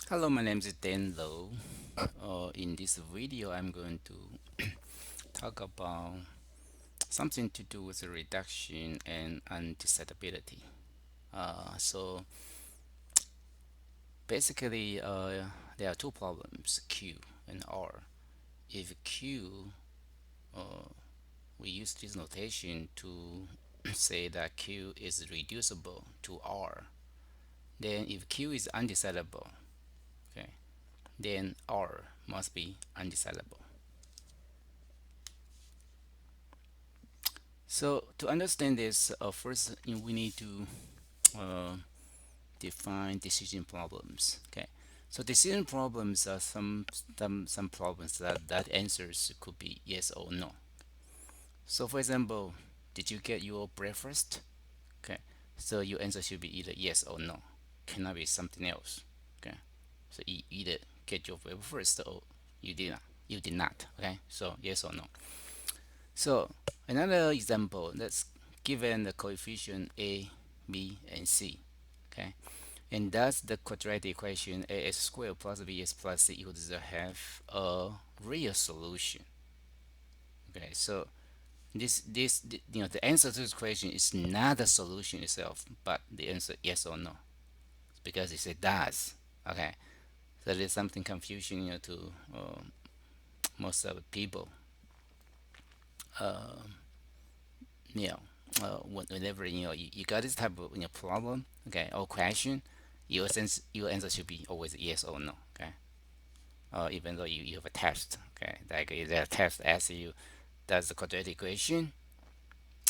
Hello, my name is Dan Low. In this video, I'm going to talk about something to do with the reduction and undecidability. So basically, there are two problems, Q and R. If Q, uh, we use this notation to say that Q is reducible to R. Then if Q is undecidable, okay, then R must be undecidable. So to understand this, first we need to uh, define decision problems. Okay, so decision problems are some problems that answers could be yes or no. So for example, did you get your breakfast? Okay, so your answer should be either yes or no. Cannot be something else. Okay, so you either get your breakfast or you did not. You did not. Okay, so yes or no. So another example, let's given the coefficient a, b, and c. Okay, and thus the quadratic equation ax squared plus bx plus c equals 0 have a real solution. Okay, so the answer to this question is not the solution itself, but the answer yes or no, because it said does. Okay, so there's something confusion to most of the people. Uh, you know, whenever you got this type of problem, okay, or question, your answer should be always yes or no, okay. Even though you have a test, okay, like if the test asks you, does the quadratic equation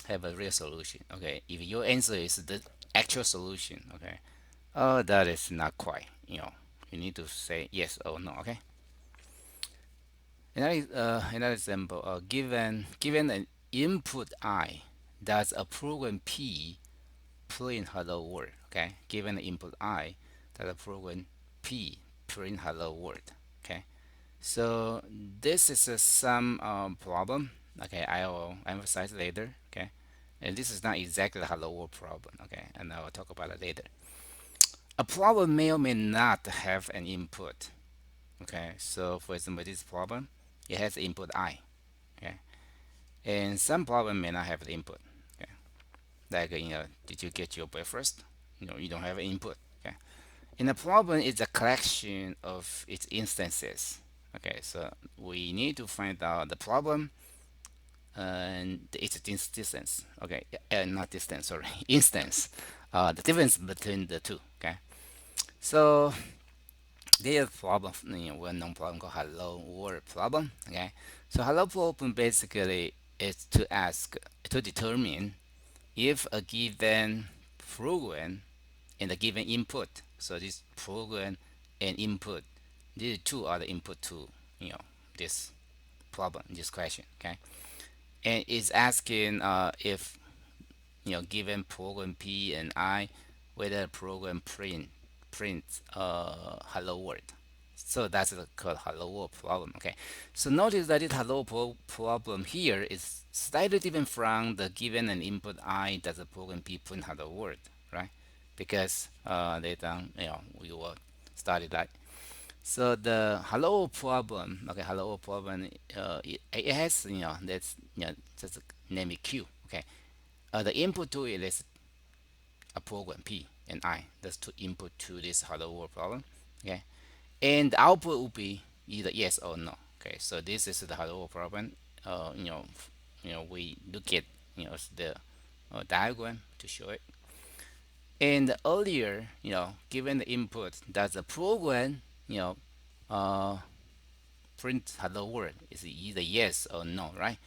have a real solution? Okay, if your answer is the actual solution, okay, that is not quite, you need to say yes or no, okay. Another example, given an input I, does a program P print hello world. Okay, given the input I, that the program P print hello world. Okay, so this is some problem. Okay, I will emphasize later. Okay, and this is not exactly the hello world problem. Okay, and I will talk about it later. A problem may or may not have an input. Okay, so for example, this problem, it has input I. Okay, and some problem may not have the input. Okay, like did you get your breakfast? You don't have an input. Okay, and the problem is a collection of its instances. Okay, so we need to find out the problem and its distance. Okay, not distance, sorry, instance. The difference between the two. Okay, so there's a problem, well-known problem called hello world problem. Okay, so hello problem basically is to determine if a given program and the given input. So this program and input, these two are the input to this problem, this question. Okay, and it's asking if given program P and I, whether the program print hello world. So that's called hello world problem. Okay, so notice that this hello problem here is slightly different from the given an input I that the program P print hello world, right? Because later we will study that. So the hello problem, okay, hello problem, it has let's just name it Q. Okay, the input to it is a program P and I. That's two input to this hello world problem. Okay, and the output will be either yes or no. Okay, so this is the hello world problem. We look at the diagram to show it. And earlier, given the input that the program, uh, print hello world is either yes or no, right?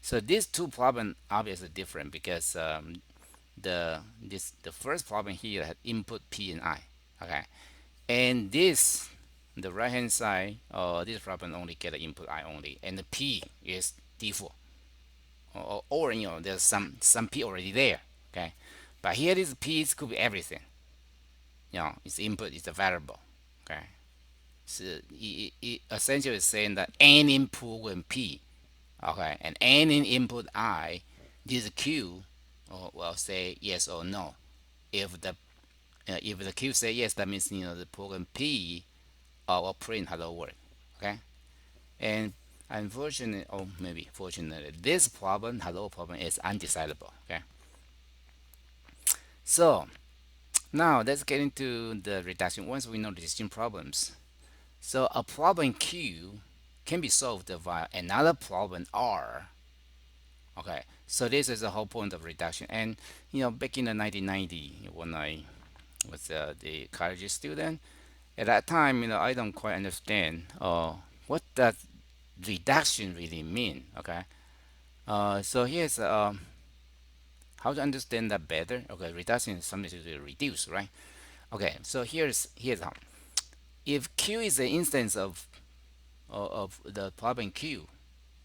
So these two problems obviously different because the first problem here had input P and I, okay, and this the right hand side, this problem only get the input I only, and the P is default, or there's some P already there, okay, but here this P could be everything, its input is a variable, okay. So it essentially is saying that any input when P, okay, and any input I, this Q, will say yes or no. If the Q say yes, that means the program P or print hello world. Okay, and unfortunately, or maybe fortunately, this problem, hello problem, is undecidable. Okay, so now let's get into the reduction. Once we know the distinct problems, so a problem Q can be solved via another problem R. Okay, so this is the whole point of reduction. And back in the 1990, when I was the college student, at that time, I don't quite understand what does reduction really mean. Okay, so here's how to understand that better. Okay, reduction is something to reduce, right? Okay, so here's how. If Q is the instance of the problem Q,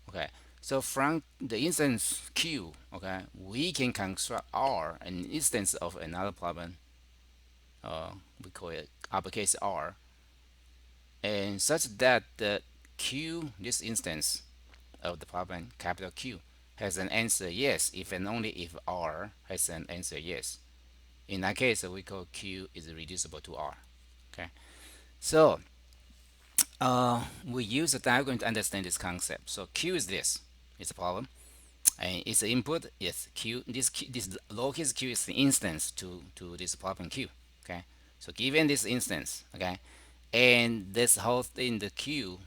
okay, so from the instance Q, okay, we can construct R, an instance of another problem. We call it uppercase R, and such that the Q, this instance of the problem, capital Q, has an answer yes if and only if R has an answer yes. In that case, we call Q is reducible to R. Okay, so we use a diagram to understand this concept. So Q is this. It's a problem, and its input is Q. This lowercase q is the instance to this problem Q. Okay, so given this instance, okay, and this whole thing, the Q,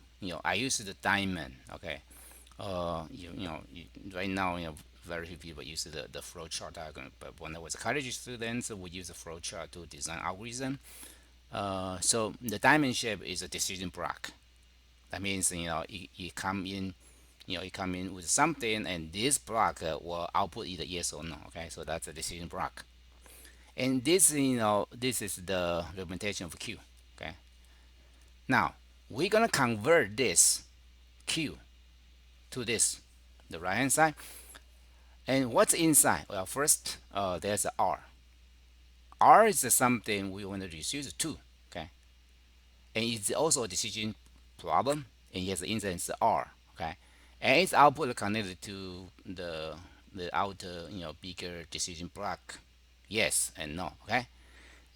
I use the diamond. Okay, right now, very few people use the flow chart diagram, but when I was a college student, so we use a flow chart to design algorithm. So the diamond shape is a decision block. That means you come in, you come in with something, and this block will output either yes or no. Okay, so that's a decision block, and this this is the representation of Q. Okay, now we're gonna convert this Q to this, the right hand side. And what's inside? Well, first, there's a R. R is something we want to reduce to. Okay, and it's also a decision problem, and it has the instance R. Okay, and its output connected to the outer, bigger decision block, yes and no. Okay,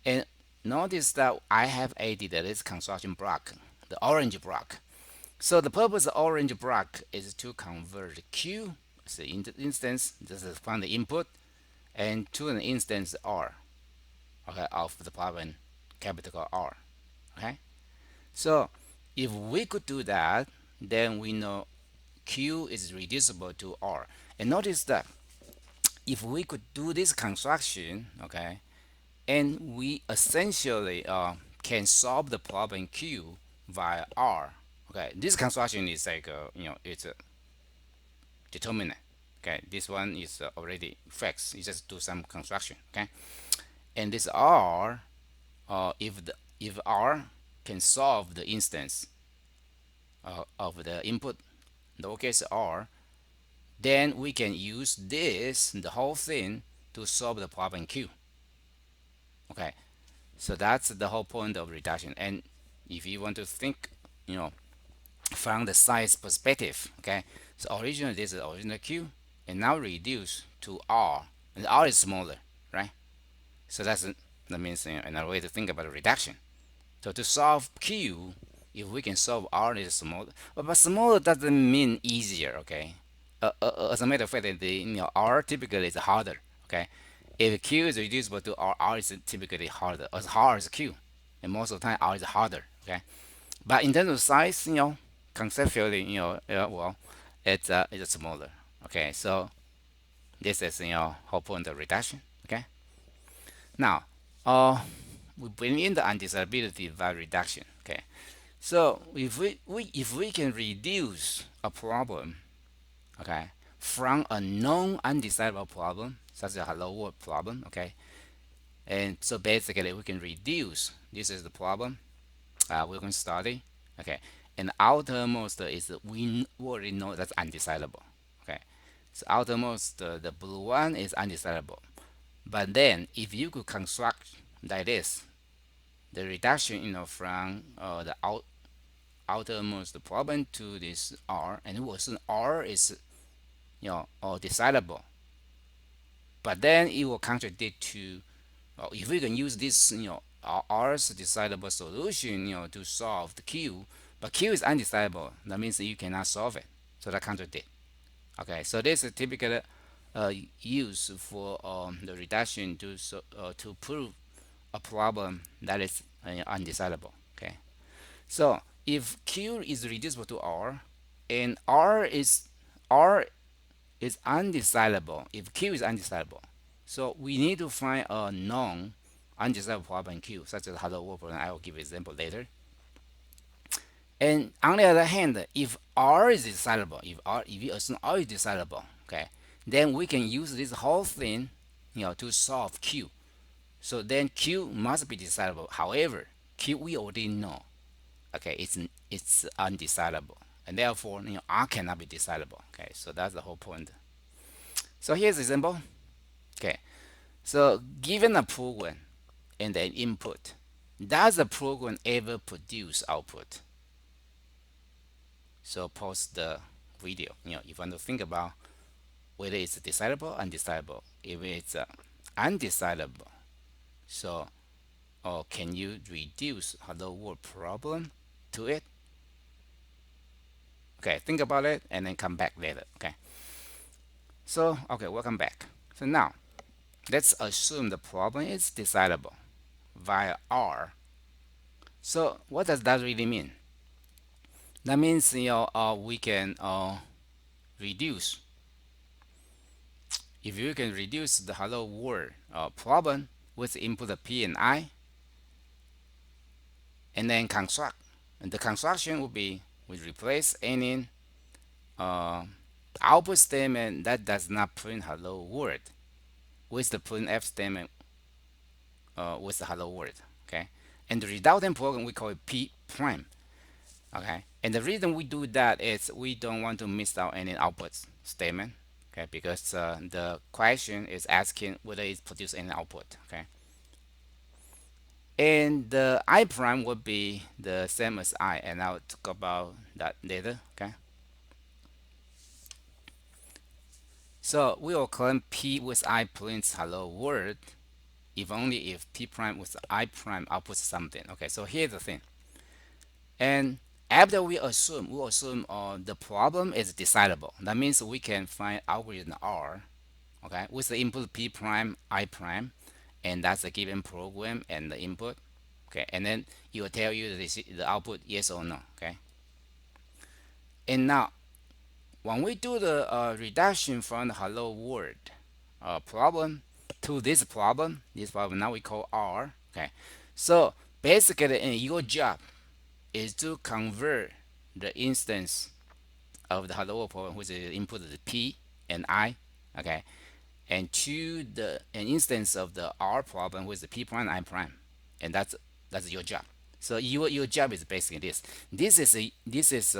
and notice that I have added this construction block, the orange block. So the purpose of orange block is to convert Q, the instance, this is from the input, and to an instance R, okay, of the problem capital R. Okay, so if we could do that, then we know Q is reducible to R. And notice that if we could do this construction, okay, and we essentially can solve the problem Q via R. Okay, this construction is like it's a determinant. Okay, this one is already fixed. You just do some construction. Okay, and this R, if R can solve the instance of the input lowercase r, then we can use this, the whole thing, to solve the problem Q. Okay, so that's the whole point of reduction. And if you want to think, you know, from the size perspective, okay, so originally this is original Q, and now reduce to R, and R is smaller, right? So that means another way to think about a reduction. So to solve Q, if we can solve R is smaller, but smaller doesn't mean easier, okay? As a matter of fact, R typically is harder, okay? If Q is reducible to R, R is typically harder, as hard as Q, and most of the time R is harder, okay? But in terms of size, conceptually, well, it's smaller, okay? So this is whole point of reduction, okay? Now, we bring in the undecidability by reduction, okay? So if we can reduce a problem, okay, from a known undecidable problem, such as a hello world problem, okay, and so basically we can reduce. This is the problem we're going to study, okay, and outermost is we already know that's undecidable, okay. So outermost, the blue one is undecidable. But then if you could construct like this, the reduction, from the outermost problem to this R, and it was R is decidable, but then it will contradict to if we can use this R's decidable solution, to solve the Q, but Q is undecidable. That means that you cannot solve it. So that contradict. Okay, so this is typical use for the reduction to prove a problem that is undecidable. Okay, so if Q is reducible to R and R is undecidable, if Q is undecidable, so we need to find a known undecidable problem in Q, such as hello world problem. I will give an example later. And on the other hand, if R is decidable, if you assume R is decidable, okay, then we can use this whole thing, to solve Q. So then Q must be decidable. However, Q we already know, okay, it's undecidable, and therefore R cannot be decidable. Okay, so that's the whole point. So here's the example. Okay, so given a program and an input, does the program ever produce output? So pause the video. If you want to think about whether it's decidable, undecidable. If it's undecidable, so can you reduce hello world problem to it? Okay, think about it and then come back later. Okay. So okay, welcome back. So now let's assume the problem is decidable via R. So what does that really mean? That means we can reduce. If you can reduce the hello world problem with input of P and I, and then construct, and the construction would be we replace any uh, output statement that does not print hello world with the printf statement with the hello world. Okay, and the resultant program we call it P prime. Okay, and the reason we do that is we don't want to miss out any output statement. Okay, because the question is asking whether it produces any output. Okay, and the I prime would be the same as I, and I'll talk about that later. Okay, so we will claim P with I prints hello world if only if P prime with I prime outputs something. Okay, so here's the thing. And after we assume the problem is decidable. That means we can find algorithm R, okay, with the input P prime, I prime, and that's a given program and the input. Okay, and then it will tell you the output yes or no. Okay, and now when we do the reduction from the hello world problem to this problem now we call R. Okay, so basically, your job is to convert the instance of the hello world problem, which is input of the P and I, okay, and to an instance of the R problem, which is the P prime and I prime, and that's your job. So your job is basically this. This is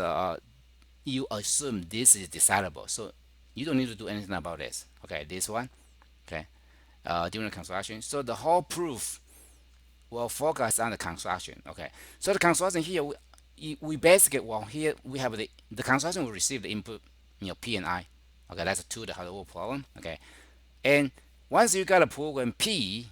you assume this is decidable, so you don't need to do anything about this. Okay, this one. Okay, during the construction. So the whole proof will focus on the construction. Okay, so the construction here we basically, well, here we have the construction will receive the input, P and I. Okay, that's to the hello world problem. Okay, and once you got a program P,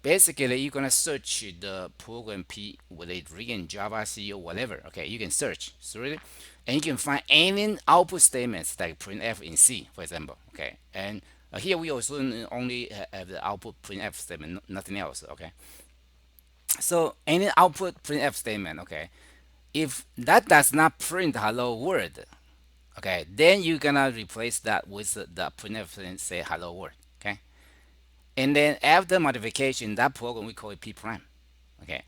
basically you're gonna search the program P, whether it's written in Java, C, or whatever. Okay, you can search through it, and you can find any output statements like printf in C, for example. Okay, and here we also only have the output printf statement, nothing else. Okay, so any output printf statement. Okay, if that does not print hello world, okay, then you're gonna replace that with the printf and say hello world. Okay, and then after modification, that program we call it P prime. Okay,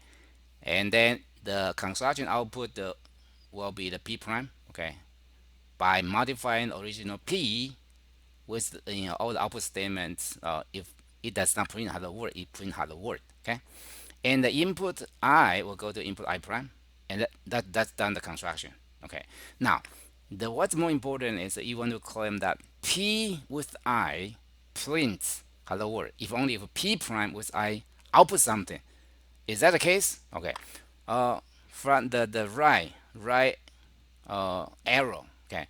and then the construction output will be the P prime. Okay, by modifying original P with all the output statements. If it does not print hello world, it print hello world. Okay, and the input I will go to input I prime, and that's done the construction. Okay, now what's more important is that you want to claim that P with I prints hello world if only if P prime with I output something. Is that the case? Okay, from the right arrow. Okay,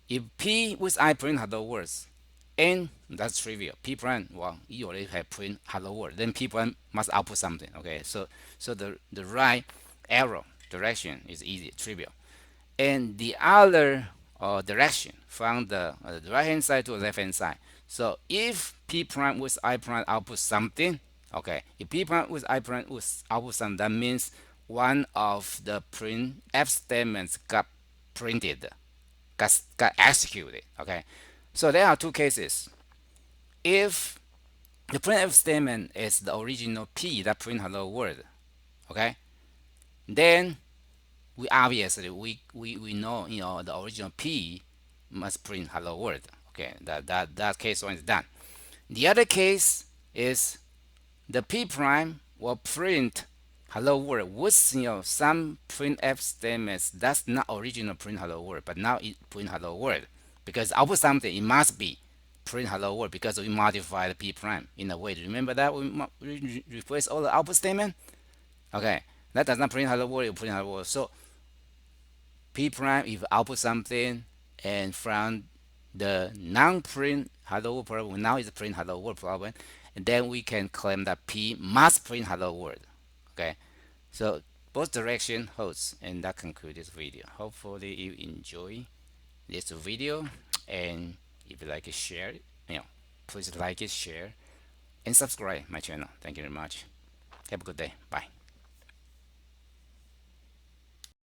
if P with I print hello words, And that's trivial. P prime, well, you already have print hello world. Then P prime must output something. Okay, so the right arrow direction is easy, trivial. And the other direction from the right hand side to the left hand side. So if P prime with I prime output something, okay, if P prime with I prime with output something, that means one of the print F statements got printed, got executed. Okay, so there are two cases. If the printf statement is the original P that print hello world, okay, then we obviously we know, the original P must print hello world. Okay, that case one is done. The other case is the P prime will print hello world with some printf statements that's not original print hello world, but now it print hello world because output something, it must be print hello world because we modify the P prime in a way. Remember that we replace all the output statement. Okay, that does not print hello world, it print hello world. So P prime if output something, and from the non-print hello world problem now is print hello world problem, and then we can claim that P must print hello world. Okay, so both direction holds, and that concludes this video. Hopefully you enjoy this video, and if you like it, share it. Please like it, share, and subscribe my channel. Thank you very much. Have a good day. Bye.